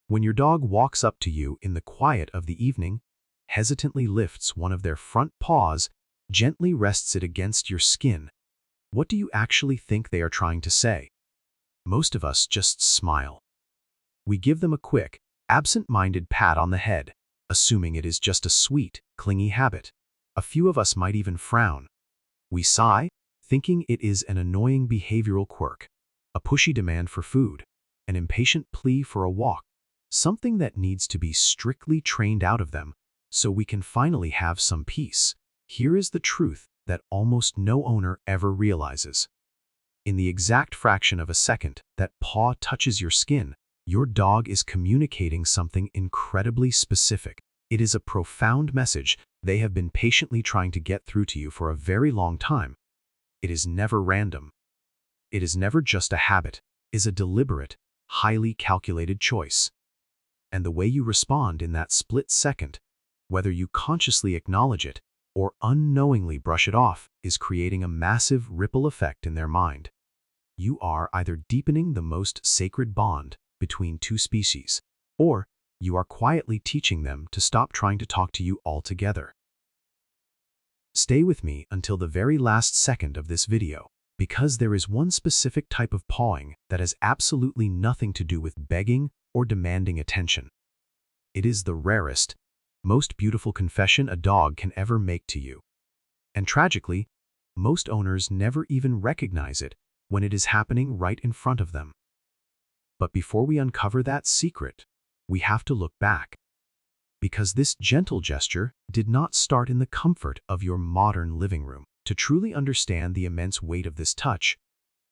When your dog walks up to you in the quiet of the evening, hesitantly lifts one of their front paws, gently rests it against your skin, what do you actually think they are trying to say? Most of us just smile. We give them a quick, absent-minded pat on the head, assuming it is just a sweet, clingy habit. A few of us might even frown. We sigh, thinking it is an annoying behavioral quirk, a pushy demand for food, an impatient plea for a walk, something that needs to be strictly trained out of them so we can finally have some peace. Here is the truth that almost no owner ever realizes. In the exact fraction of a second that paw touches your skin, your dog is communicating something incredibly specific. It is a profound message they have been patiently trying to get through to you for a very long time. It is never random. It is never just a habit. It is a deliberate, highly calculated choice. And the way you respond in that split second, whether you consciously acknowledge it or unknowingly brush it off, is creating a massive ripple effect in their mind. You are either deepening the most sacred bond between two species, or you are quietly teaching them to stop trying to talk to you altogether. Stay with me until the very last second of this video, because there is one specific type of pawing that has absolutely nothing to do with begging or demanding attention. It is the rarest, most beautiful confession a dog can ever make to you. And tragically, most owners never even recognize it when it is happening right in front of them. But before we uncover that secret, we have to look back. Because this gentle gesture did not start in the comfort of your modern living room. To truly understand the immense weight of this touch,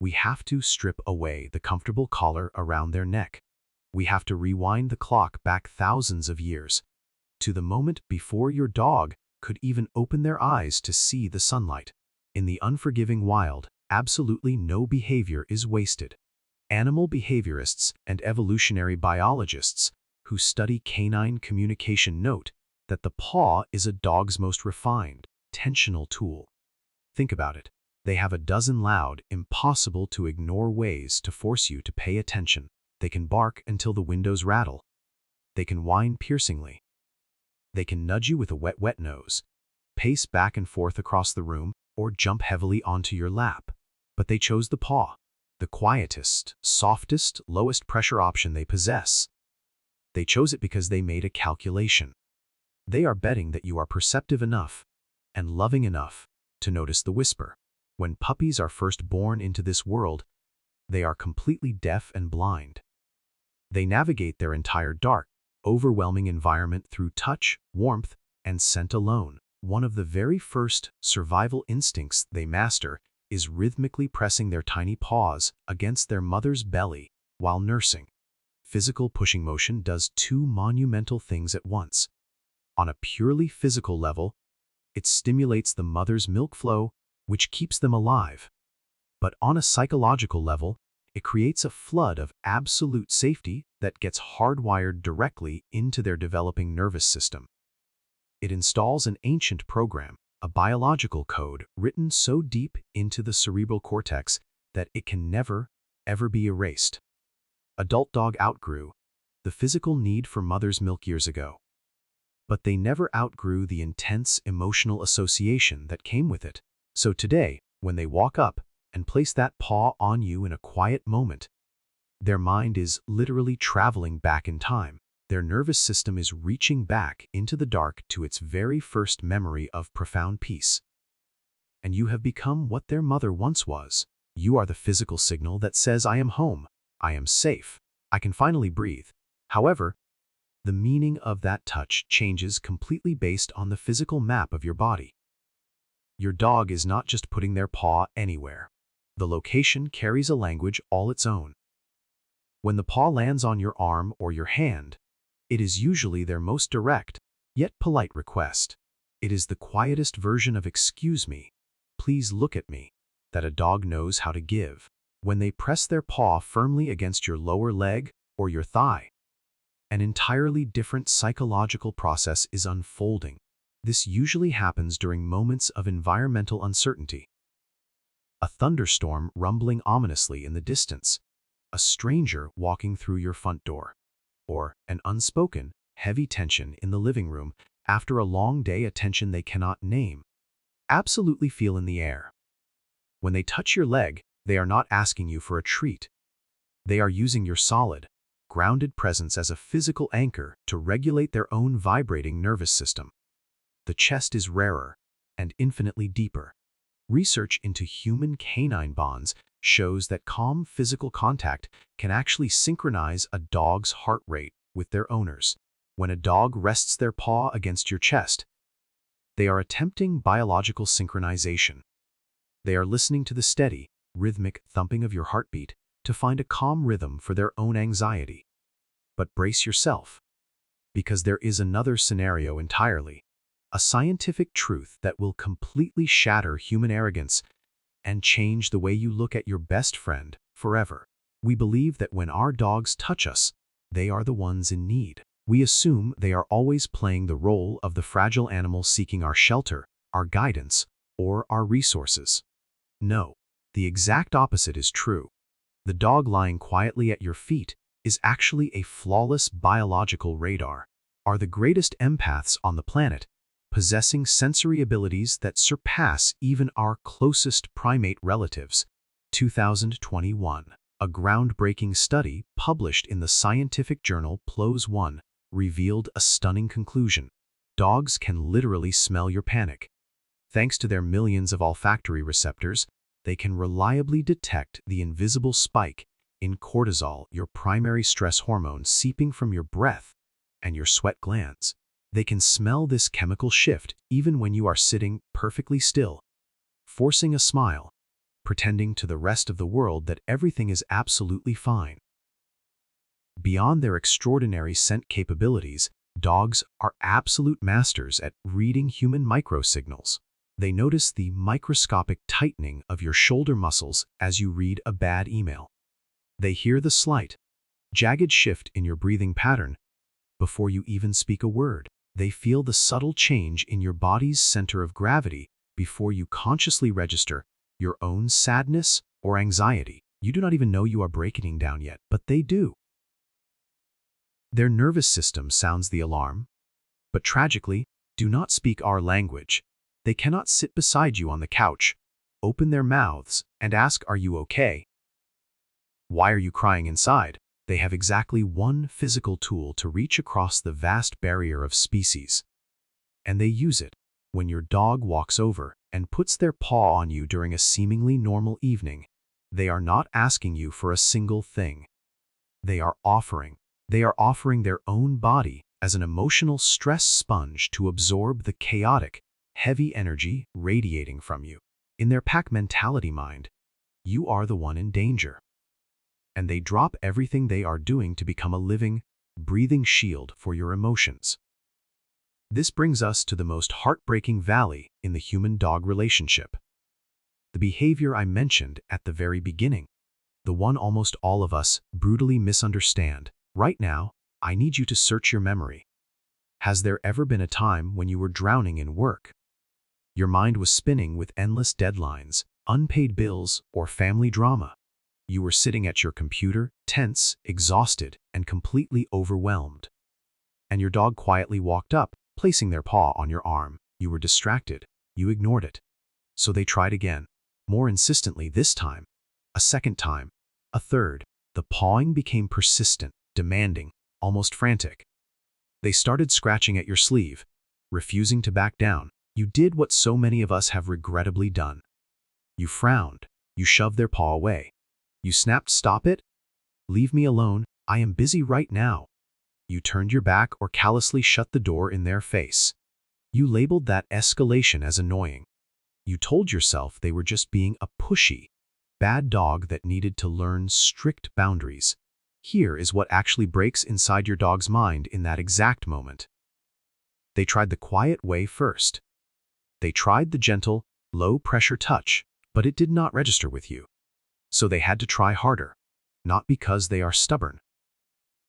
we have to strip away the comfortable collar around their neck. We have to rewind the clock back thousands of years, to the moment before your dog could even open their eyes to see the sunlight. In the unforgiving wild, absolutely no behavior is wasted. Animal behaviorists and evolutionary biologists who study canine communication note that the paw is a dog's most refined, intentional tool. Think about it. They have a dozen loud, impossible to ignore ways to force you to pay attention. They can bark until the windows rattle. They can whine piercingly. They can nudge you with a wet nose, pace back and forth across the room, or jump heavily onto your lap. But they chose the paw, the quietest, softest, lowest pressure option they possess. They chose it because they made a calculation. They are betting that you are perceptive enough and loving enough to notice the whisper. When puppies are first born into this world, they are completely deaf and blind. They navigate their entire dark, overwhelming environment through touch, warmth, and scent alone. One of the very first survival instincts they master is rhythmically pressing their tiny paws against their mother's belly while nursing. Physical pushing motion does two monumental things at once. On a purely physical level, it stimulates the mother's milk flow, which keeps them alive. But on a psychological level, it creates a flood of absolute safety that gets hardwired directly into their developing nervous system. It installs an ancient program, a biological code written so deep into the cerebral cortex that it can never, ever be erased. Adult dog outgrew the physical need for mother's milk years ago, but they never outgrew the intense emotional association that came with it. So today, when they walk up and place that paw on you in a quiet moment, their mind is literally traveling back in time. Their nervous system is reaching back into the dark to its very first memory of profound peace. And you have become what their mother once was. You are the physical signal that says, I am home, I am safe, I can finally breathe. However, the meaning of that touch changes completely based on the physical map of your body. Your dog is not just putting their paw anywhere. The location carries a language all its own. When the paw lands on your arm or your hand, it is usually their most direct, yet polite request. It is the quietest version of "excuse me, please look at me" that a dog knows how to give. When they press their paw firmly against your lower leg or your thigh, an entirely different psychological process is unfolding. This usually happens during moments of environmental uncertainty. A thunderstorm rumbling ominously in the distance, a stranger walking through your front door, or an unspoken, heavy tension in the living room after a long day, a tension they cannot name. Absolutely feel in the air. When they touch your leg, they are not asking you for a treat. They are using your solid, grounded presence as a physical anchor to regulate their own vibrating nervous system. The chest is rarer and infinitely deeper. Research into human canine bonds shows that calm physical contact can actually synchronize a dog's heart rate with their owners. When a dog rests their paw against your chest, they are attempting biological synchronization. They are listening to the steady, rhythmic thumping of your heartbeat to find a calm rhythm for their own anxiety. But brace yourself, because there is another scenario entirely, a scientific truth that will completely shatter human arrogance and change the way you look at your best friend forever. We believe that when our dogs touch us, they are the ones in need. We assume they are always playing the role of the fragile animal seeking our shelter, our guidance, or our resources. No, the exact opposite is true. The dog lying quietly at your feet is actually a flawless biological radar, are the greatest empaths on the planet, possessing sensory abilities that surpass even our closest primate relatives. 2021. A groundbreaking study published in the scientific journal PLOS One revealed a stunning conclusion. Dogs can literally smell your panic. Thanks to their millions of olfactory receptors, they can reliably detect the invisible spike in cortisol, your primary stress hormone, seeping from your breath and your sweat glands. They can smell this chemical shift even when you are sitting perfectly still, forcing a smile, pretending to the rest of the world that everything is absolutely fine. Beyond their extraordinary scent capabilities, dogs are absolute masters at reading human microsignals. They notice the microscopic tightening of your shoulder muscles as you read a bad email. They hear the slight, jagged shift in your breathing pattern before you even speak a word. They feel the subtle change in your body's center of gravity before you consciously register your own sadness or anxiety. You do not even know you are breaking down yet, but they do. Their nervous system sounds the alarm, but tragically, do not speak our language. They cannot sit beside you on the couch, open their mouths, and ask, "Are you okay? Why are you crying inside?" They have exactly one physical tool to reach across the vast barrier of species. And they use it when your dog walks over and puts their paw on you during a seemingly normal evening. They are not asking you for a single thing. They are offering their own body as an emotional stress sponge to absorb the chaotic, heavy energy radiating from you. In their pack mentality mind, you are the one in danger. And they drop everything they are doing to become a living, breathing shield for your emotions. This brings us to the most heartbreaking valley in the human-dog relationship. The behavior I mentioned at the very beginning, the one almost all of us brutally misunderstand. Right now, I need you to search your memory. Has there ever been a time when you were drowning in work? Your mind was spinning with endless deadlines, unpaid bills, or family drama. You were sitting at your computer, tense, exhausted, and completely overwhelmed. And your dog quietly walked up, placing their paw on your arm. You were distracted. You ignored it. So they tried again, more insistently this time, a second time, a third. The pawing became persistent, demanding, almost frantic. They started scratching at your sleeve, refusing to back down. You did what so many of us have regrettably done. You frowned. You shoved their paw away. You snapped, "Stop it! Leave me alone, I am busy right now." You turned your back or callously shut the door in their face. You labeled that escalation as annoying. You told yourself they were just being a pushy, bad dog that needed to learn strict boundaries. Here is what actually breaks inside your dog's mind in that exact moment. They tried the quiet way first. They tried the gentle, low-pressure touch, but it did not register with you. So they had to try harder, not because they are stubborn,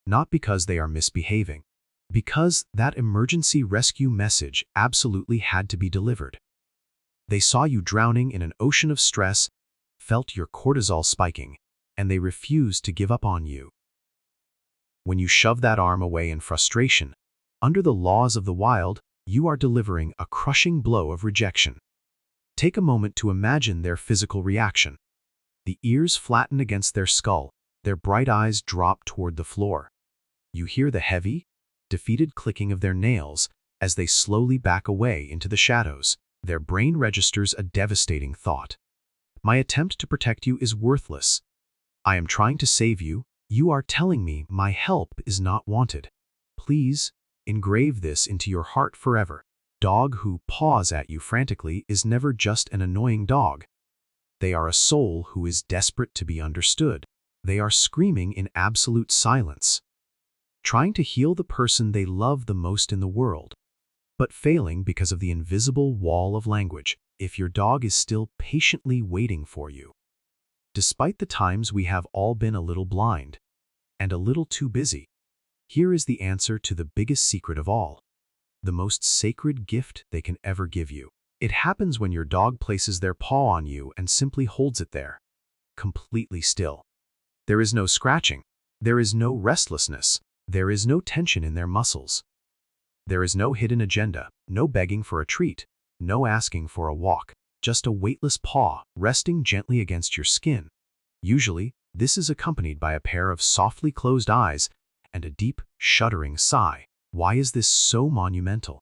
not because they are misbehaving, because that emergency rescue message absolutely had to be delivered. They saw you drowning in an ocean of stress, felt your cortisol spiking, and they refused to give up on you. When you shove that arm away in frustration, under the laws of the wild, you are delivering a crushing blow of rejection. Take a moment to imagine their physical reaction. The ears flatten against their skull, their bright eyes drop toward the floor. You hear the heavy, defeated clicking of their nails as they slowly back away into the shadows. Their brain registers a devastating thought. My attempt to protect you is worthless. I am trying to save you. You are telling me my help is not wanted. Please, engrave this into your heart forever. Dog who paws at you frantically is never just an annoying dog. They are a soul who is desperate to be understood. They are screaming in absolute silence, trying to heal the person they love the most in the world, but failing because of the invisible wall of language. If your dog is still patiently waiting for you, despite the times we have all been a little blind and a little too busy, here is the answer to the biggest secret of all, the most sacred gift they can ever give you. It happens when your dog places their paw on you and simply holds it there, completely still. There is no scratching. There is no restlessness. There is no tension in their muscles. There is no hidden agenda, no begging for a treat, no asking for a walk, just a weightless paw resting gently against your skin. Usually, this is accompanied by a pair of softly closed eyes and a deep, shuddering sigh. Why is this so monumental?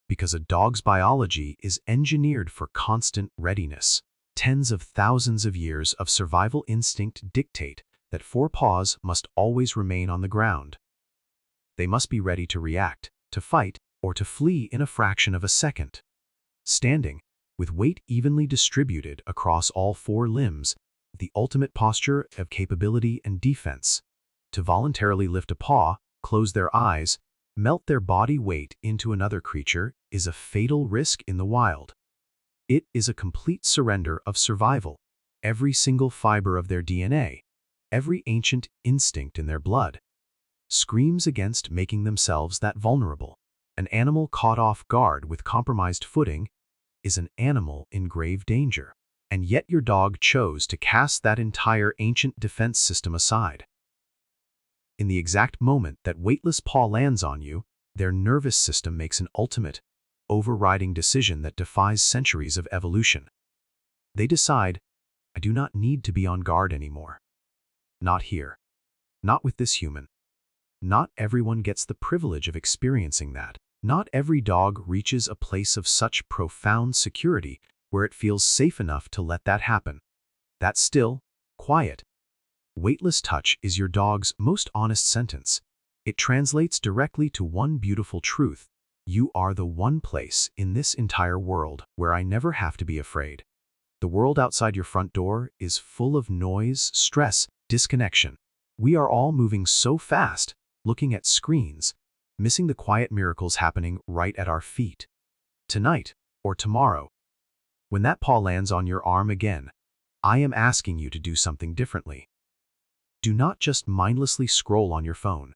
Because a dog's biology is engineered for constant readiness. Tens of thousands of years of survival instinct dictate that forepaws must always remain on the ground. They must be ready to react, to fight, or to flee in a fraction of a second. Standing, with weight evenly distributed across all four limbs, the ultimate posture of capability and defense. To voluntarily lift a paw, close their eyes, melt their body weight into another creature is a fatal risk in the wild. It is a complete surrender of survival. Every single fiber of their DNA, every ancient instinct in their blood, screams against making themselves that vulnerable. An animal caught off guard with compromised footing is an animal in grave danger. And yet your dog chose to cast that entire ancient defense system aside. In the exact moment that weightless paw lands on you, their nervous system makes an ultimate, overriding decision that defies centuries of evolution. They decide, I do not need to be on guard anymore. Not here. Not with this human. Not everyone gets the privilege of experiencing that. Not every dog reaches a place of such profound security where it feels safe enough to let that happen. That still, quiet, weightless touch is your dog's most honest sentence. It translates directly to one beautiful truth. You are the one place in this entire world where I never have to be afraid. The world outside your front door is full of noise, stress, disconnection. We are all moving so fast, looking at screens, missing the quiet miracles happening right at our feet. Tonight, or tomorrow, when that paw lands on your arm again, I am asking you to do something differently. Do not just mindlessly scroll on your phone.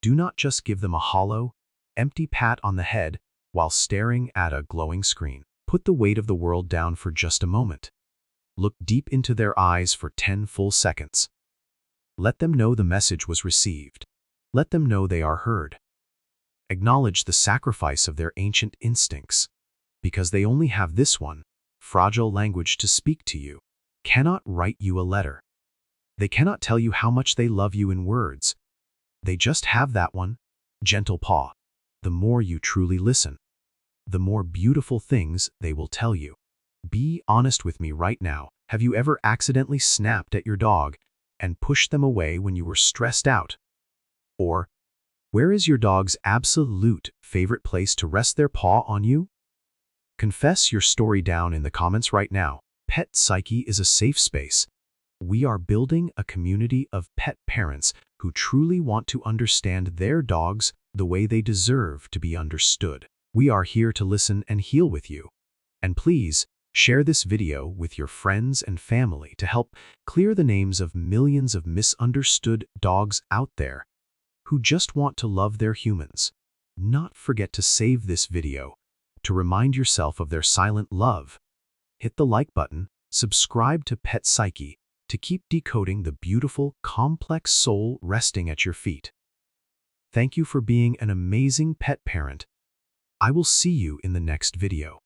Do not just give them a hollow, empty pat on the head while staring at a glowing screen. Put the weight of the world down for just a moment. Look deep into their eyes for 10 full seconds. Let them know the message was received. Let them know they are heard. Acknowledge the sacrifice of their ancient instincts, because they only have this one, fragile language to speak to you, cannot write you a letter. They cannot tell you how much they love you in words. They just have that one, gentle paw. The more you truly listen, the more beautiful things they will tell you. Be honest with me right now. Have you ever accidentally snapped at your dog and pushed them away when you were stressed out? Or, where is your dog's absolute favorite place to rest their paw on you? Confess your story down in the comments right now. PetPsyche is a safe space. We are building a community of pet parents who truly want to understand their dogs the way they deserve to be understood. We are here to listen and heal with you. And please, share this video with your friends and family to help clear the names of millions of misunderstood dogs out there who just want to love their humans. Not forget to save this video to remind yourself of their silent love. Hit the like button, subscribe to PetPsyche to keep decoding the beautiful, complex soul resting at your feet. Thank you for being an amazing pet parent. I will see you in the next video.